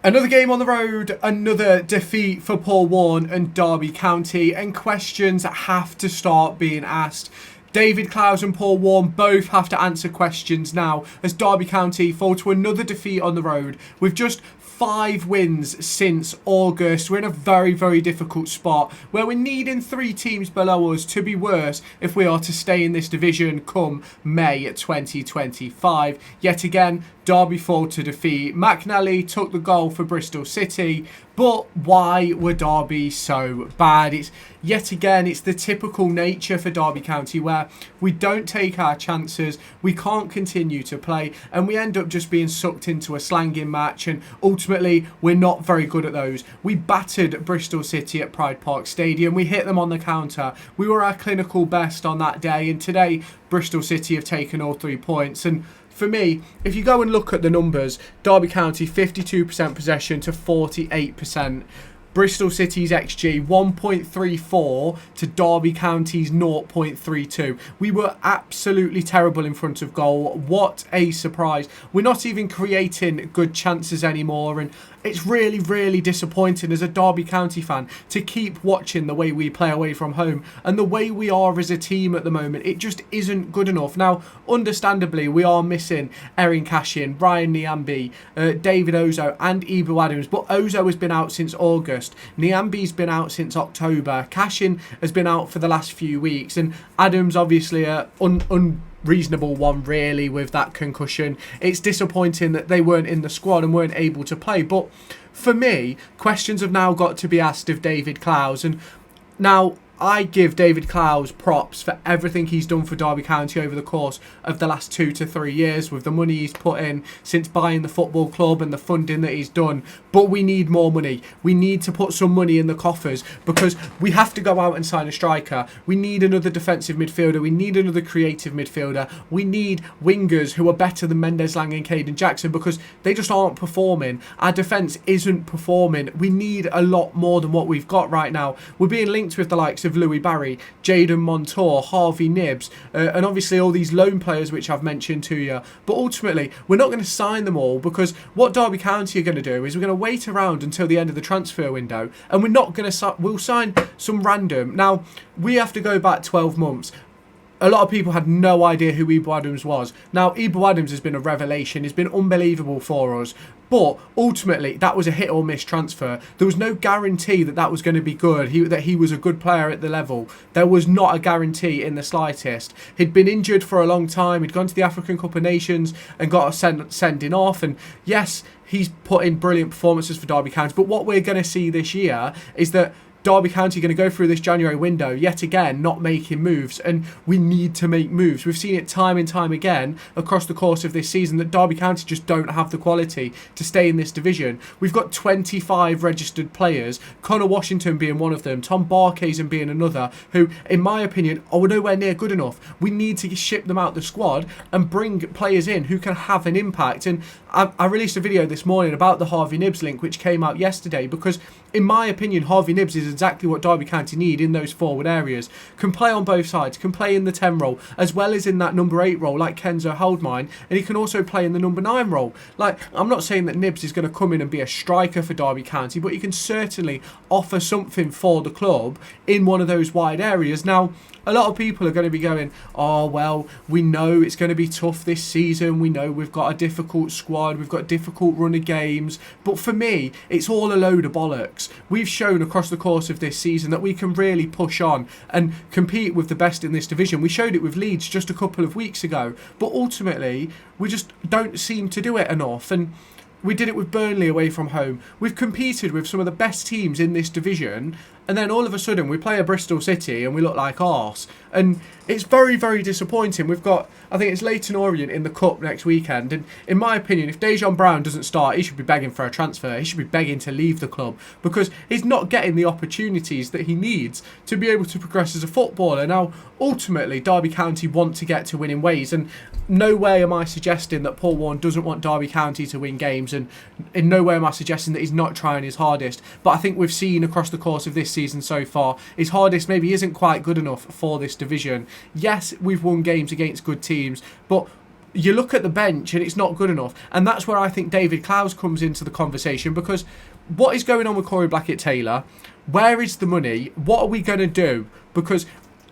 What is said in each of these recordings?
Another game on the road, another defeat for Paul Warne and Derby County, and questions have to start being asked. David Clowes and Paul Warne both have to answer questions now as Derby County fall to another defeat on the road with just 5 wins since August. We're in a very, very difficult spot where we're needing 3 teams below us to be worse if we are to stay in this division come May 2025. Yet again, Derby fall to defeat. McNally took the goal for Bristol City, but why were Derby so bad? It's the typical nature for Derby County where we don't take our chances, we can't continue to play, and we end up just being sucked into a slanging match, and ultimately we're not very good at those. We battered Bristol City at Pride Park Stadium, we hit them on the counter, we were our clinical best on that day, and today Bristol City have taken all 3 points. And for me, if you go and look at the numbers, Derby County 52% possession to 48%. Bristol City's XG 1.34 to Derby County's 0.32. We were absolutely terrible in front of goal. What a surprise. We're not even creating good chances anymore, and it's really, really disappointing as a Derby County fan to keep watching the way we play away from home and the way we are as a team at the moment. It just isn't good enough. Now, understandably, we are missing Erin Cashin, Ryan Niambi, David Ozo and Ibu Adams, but Ozo has been out since August. Niambi's been out since October. Cashin has been out for the last few weeks, and Adams obviously unreasonable one really with that concussion. It's disappointing that they weren't in the squad and weren't able to play, but for me, questions have now got to be asked of David Clowes. And now I give David Clowes props for everything he's done for Derby County over the course of the last 2 to 3 years with the money he's put in since buying the football club and the funding that he's done. But we need more money. We need to put some money in the coffers because we have to go out and sign a striker. We need another defensive midfielder. We need another creative midfielder. We need wingers who are better than Mendes Lang and Caden Jackson because they just aren't performing. Our defence isn't performing. We need a lot more than what we've got right now. We're being linked with the likes of Louis Barry, Jaden Montour, Harvey Nibbs, and obviously all these loan players which I've mentioned to you. But ultimately, we're not going to sign them all because what Derby County are going to do is we're going to wait around until the end of the transfer window, and we're not going to we'll sign some random. Now, we have to go back 12 months. A lot of people had no idea who Ibu Adams was. Now, Ibu Adams has been a revelation. He's been unbelievable for us. But ultimately, that was a hit or miss transfer. There was no guarantee that that was going to be good, that he was a good player at the level. There was not a guarantee in the slightest. He'd been injured for a long time. He'd gone to the African Cup of Nations and got a sending off. And yes, he's put in brilliant performances for Derby County. But what we're going to see this year is that Derby County are going to go through this January window yet again not making moves, and we need to make moves. We've seen it time and time again across the course of this season that Derby County just don't have the quality to stay in this division. We've got 25 registered players, Connor Washington being one of them, Tom Barkhazen being another, who in my opinion are nowhere near good enough. We need to ship them out the squad and bring players in who can have an impact. And I released a video this morning about the Harvey Nibbs link which came out yesterday because in my opinion Harvey Nibbs is exactly what Derby County need in those forward areas. Can play on both sides, can play in the 10 role as well as in that number 8 role like Kenzo Holdmine, and he can also play in the number 9 role. Like, I'm not saying that Nibbs is going to come in and be a striker for Derby County, but he can certainly offer something for the club in one of those wide areas. Now, a lot of people are going to be going, oh, well, we know it's going to be tough this season. We know we've got a difficult squad. We've got a difficult run of games. But for me, it's all a load of bollocks. We've shown across the course of this season that we can really push on and compete with the best in this division. We showed it with Leeds just a couple of weeks ago. But ultimately, we just don't seem to do it enough. And we did it with Burnley away from home. We've competed with some of the best teams in this division, and then all of a sudden we play a Bristol City and we look like arse. And it's very, very disappointing. We've got, I think it's Leyton Orient in the Cup next weekend, and in my opinion, if Deon Brown doesn't start, he should be begging for a transfer. He should be begging to leave the club because he's not getting the opportunities that he needs to be able to progress as a footballer. Now, ultimately, Derby County want to get to winning ways, and no way am I suggesting that Paul Warne doesn't want Derby County to win games, and in no way am I suggesting that he's not trying his hardest. But I think we've seen across the course of this season so far, his hardest maybe isn't quite good enough for this division. Yes, we've won games against good teams, but you look at the bench and it's not good enough. And that's where I think David Clowes comes into the conversation, because what is going on with Corey Blackett-Taylor? Where is the money? What are we going to do? Because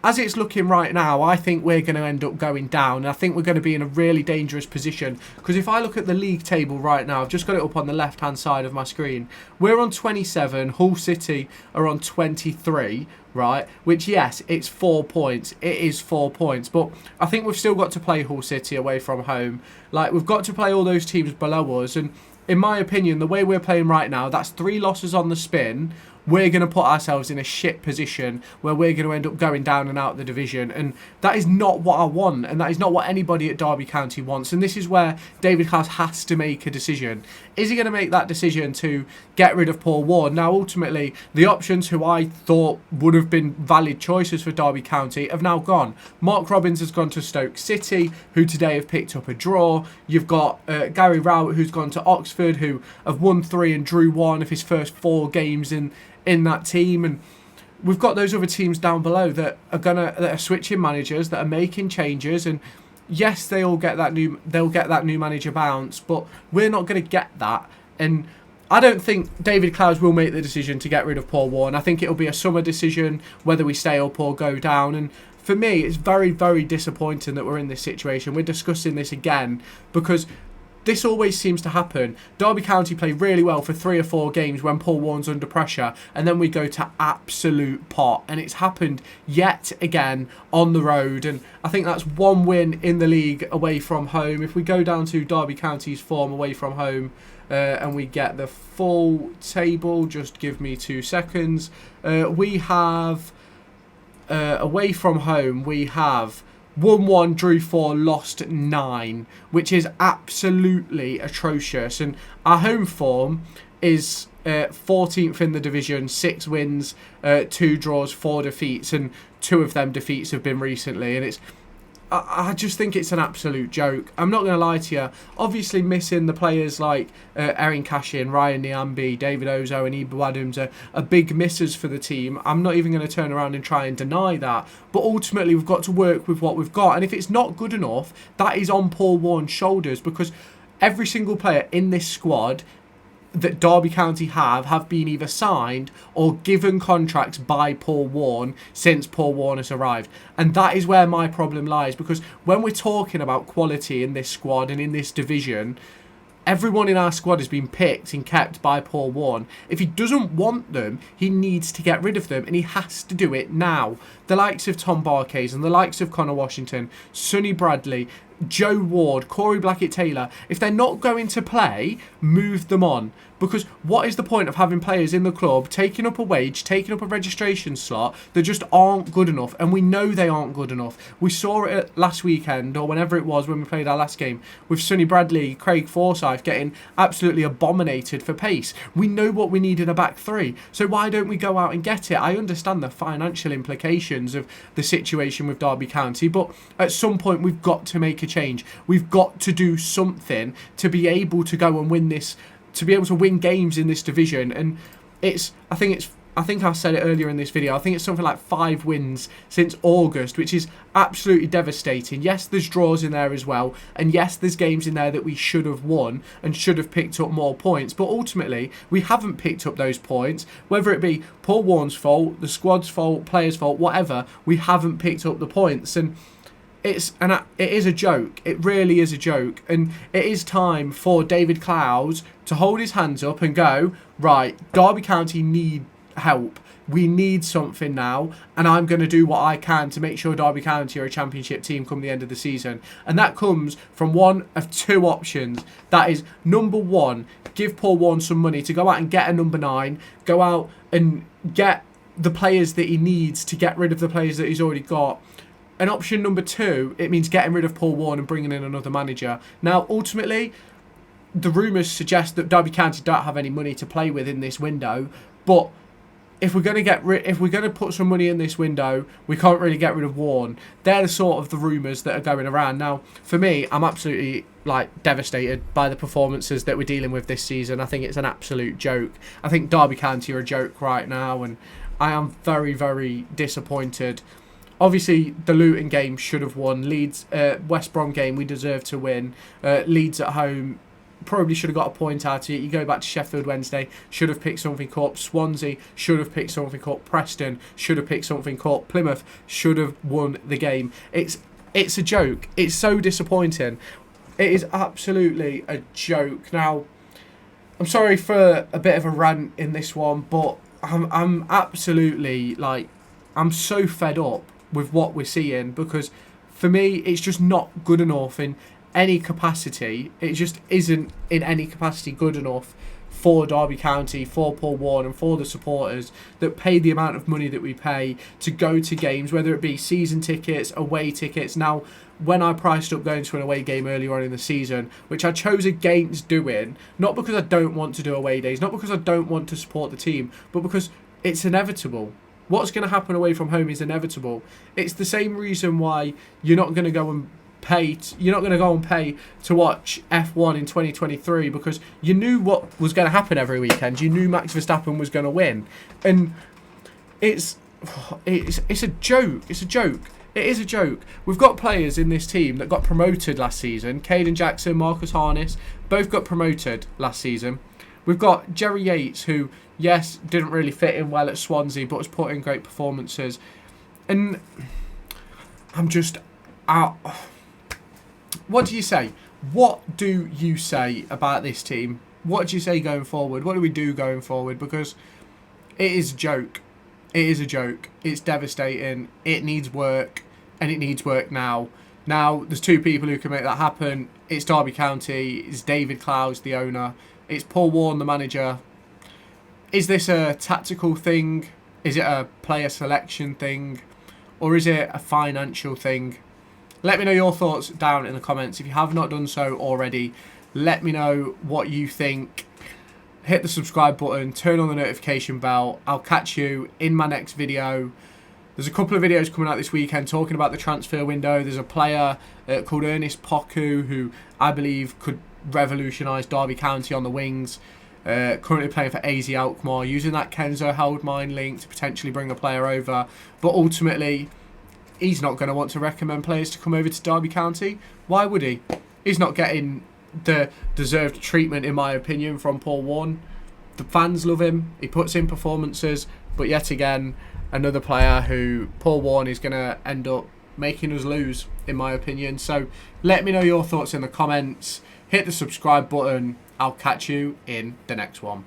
as it's looking right now, I think we're going to end up going down. And I think we're going to be in a really dangerous position. Because if I look at the league table right now, I've just got it up on the left-hand side of my screen. We're on 27. Hull City are on 23, right? Which, yes, it's 4 points. It is 4 points. But I think we've still got to play Hull City away from home. Like, we've got to play all those teams below us. And in my opinion, the way we're playing right now, that's 3 losses on the spin. We're going to put ourselves in a shit position where we're going to end up going down and out of the division. And that is not what I want. And that is not what anybody at Derby County wants. And this is where David Clowes has to make a decision. Is he going to make that decision to get rid of Paul Warne? Now, ultimately, the options who I thought would have been valid choices for Derby County have now gone. Mark Robins has gone to Stoke City, who today have picked up a draw. You've got Gary Rowett, who's gone to Oxford, who have won 3 and drew 1 of his first 4 games in that team. And we've got those other teams down below that are switching managers, that are making changes. And yes, they'll get that new manager bounce, but we're not going to get that. And I don't think David Clowes will make the decision to get rid of Paul Warne. I think it'll be a summer decision whether we stay up or go down. And for me, it's very, very disappointing that we're in this situation. We're discussing this again because this always seems to happen. Derby County play really well for 3 or 4 games when Paul Warne's under pressure, and then we go to absolute pot. And it's happened yet again on the road. And I think that's 1 win in the league away from home. If we go down to Derby County's form away from home, and we get the full table, just give me 2 seconds. We have, away from home, we have won 1, drew 4, lost 9, which is absolutely atrocious. And our home form is 14th in the division, 6 wins, 2 draws, 4 defeats, and 2 of them defeats have been recently. And I just think it's an absolute joke. I'm not going to lie to you. Obviously, missing the players like Erin Cashin, Ryan Niambi, David Ozo and Ibu Adams are big misses for the team. I'm not even going to turn around and try and deny that. But ultimately, we've got to work with what we've got. And if it's not good enough, that is on Paul Warne's shoulders, because every single player in this squad that Derby County have been either signed or given contracts by Paul Warne since Paul Warne has arrived. And that is where my problem lies, because when we're talking about quality in this squad and in this division, everyone in our squad has been picked and kept by Paul Warne. If he doesn't want them, he needs to get rid of them, and he has to do it now. The likes of Tom Barkes and the likes of Connor Washington, Sonny Bradley, Joe Ward, Corey Blackett-Taylor, if they're not going to play, move them on. Because what is the point of having players in the club taking up a wage, taking up a registration slot that just aren't good enough? And we know they aren't good enough. We saw it last weekend, or whenever it was when we played our last game, with Sonny Bradley, Craig Forsyth getting absolutely abominated for pace. We know what we need in a back 3. So why don't we go out and get it? I understand the financial implications of the situation with Derby County, but at some point we've got to make a change. We've got to do something to be able to go and win this, to be able to win games in this division. And I think I said it earlier in this video, I think it's something like 5 wins since August, which is absolutely devastating. Yes, there's draws in there as well, and yes, there's games in there that we should have won and should have picked up more points, but ultimately we haven't picked up those points, whether it be Paul Warne's fault, the squad's fault, players' fault, whatever. We haven't picked up the points, and it is a joke. It really is a joke. And it is time for David Clowes to hold his hands up and go, right, Derby County need help. We need something now, and I'm going to do what I can to make sure Derby County are a championship team come the end of the season. And that comes from one of 2 options. That is, number 1, give Paul Warne some money to go out and get a number 9, go out and get the players that he needs to get rid of the players that he's already got. And option number 2, it means getting rid of Paul Warne and bringing in another manager. Now, ultimately, the rumours suggest that Derby County don't have any money to play with in this window. But if we're going to put some money in this window, we can't really get rid of Warne. They're the sort of the rumours that are going around. Now, for me, I'm absolutely devastated by the performances that we're dealing with this season. I think it's an absolute joke. I think Derby County are a joke right now, and I am very, very disappointed. Obviously, the Luton game should have won. Leeds, West Brom game, we deserve to win. Leeds at home, probably should have got a point out of it. You go back to Sheffield Wednesday, should have picked something up. Swansea should have picked something up. Preston should have picked something up. Plymouth should have won the game. It's a joke. It's so disappointing. It is absolutely a joke. Now, I'm sorry for a bit of a rant in this one, but I'm absolutely, like, I'm so fed up with what we're seeing, because for me it's just not good enough in any capacity. It just isn't in any capacity good enough for Derby County, for Paul Warne and for the supporters that pay the amount of money that we pay to go to games, whether it be season tickets, away tickets. Now, when I priced up going to an away game earlier on in the season, which I chose against doing, not because I don't want to do away days, not because I don't want to support the team, but because it's inevitable. What's going to happen away from home is inevitable. It's the same reason why you're not going to go and pay. You're not going to go and pay to watch F1 in 2023, because you knew what was going to happen every weekend. You knew Max Verstappen was going to win, and it's a joke. It's a joke. It is a joke. We've got players in this team that got promoted last season. Caden Jackson, Marcus Harness, both got promoted last season. We've got Jerry Yates, who, yes, didn't really fit in well at Swansea, but has put in great performances. And I'm just out. What do you say? What do you say about this team? What do you say going forward? What do we do going forward? Because it is a joke. It is a joke. It's devastating. It needs work, and it needs work now. Now, there's two people who can make that happen. It's Derby County. It's David Clowes, the owner. It's Paul Warne, the manager. Is this a tactical thing? Is it a player selection thing? Or is it a financial thing? Let me know your thoughts down in the comments. If you have not done so already, let me know what you think. Hit the subscribe button, turn on the notification bell. I'll catch you in my next video. There's a couple of videos coming out this weekend talking about the transfer window. There's a player called Ernest Poku, who I believe could revolutionise Derby County on the wings. Currently playing for AZ Alkmaar, using that Kenzo Holdmine link to potentially bring a player over. But ultimately, he's not going to want to recommend players to come over to Derby County. Why would he? He's not getting the deserved treatment, in my opinion, from Paul Warne. The fans love him. He puts in performances. But yet again, another player who Paul Warne is going to end up making us lose, in my opinion. So let me know your thoughts in the comments. Hit the subscribe button. I'll catch you in the next one.